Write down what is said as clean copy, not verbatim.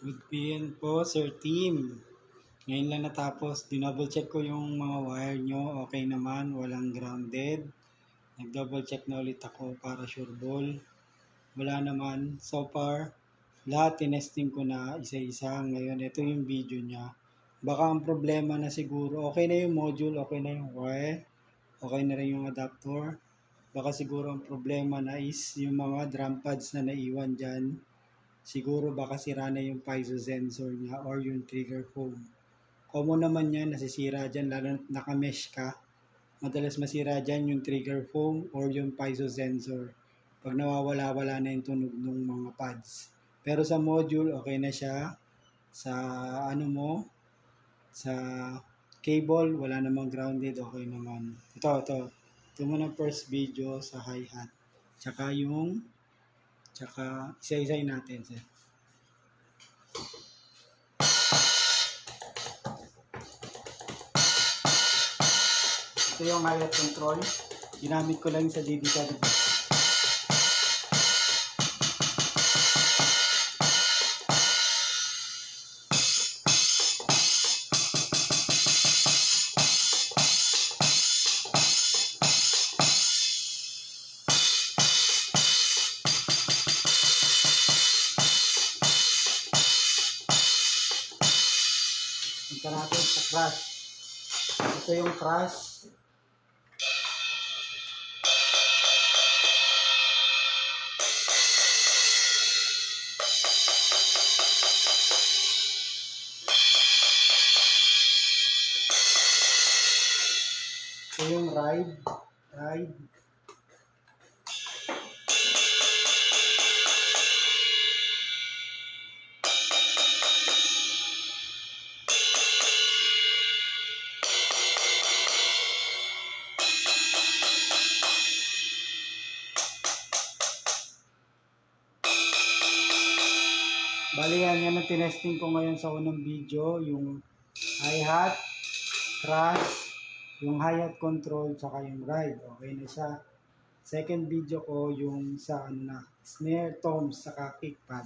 Good PM po, Sir Team. Ngayon lang natapos, dinouble check ko yung mga wire nyo, okay naman, walang grounded. Nag-double check na ulit ako para sure ball. Wala naman, so far, lahat tinesting ko na isa-isa. Ngayon, ito yung video niya. Baka ang problema na siguro, okay na yung module, okay na yung wire, okay na rin yung adapter. Baka siguro ang problema na is yung mga drum pads na naiwan dyan. Siguro baka sira na yung piezo sensor niya or yung trigger foam. Common naman yan, nasisira dyan, lalo na naka-mesh ka. Madalas masira dyan yung trigger foam or yung piezo sensor. Pag nawawala-wala na yung tunog ng mga pads. Pero sa module, okay na siya. Sa sa cable, wala namang grounded, okay naman. Ito muna first video sa hi-hat. Tsaka isa-isay natin, sir. Ito yung hi-hat control. Ginamit ko lang sa DD-card. Punta natin sa crash. Ito yung crash. Ito yung ride. Bali yan ang tinesting ko ngayon sa unang video, yung hi-hat, crash, yung hi-hat control, tsaka yung ride. Okay na siya. Second video ko yung sa snare, toms, saka kick pad.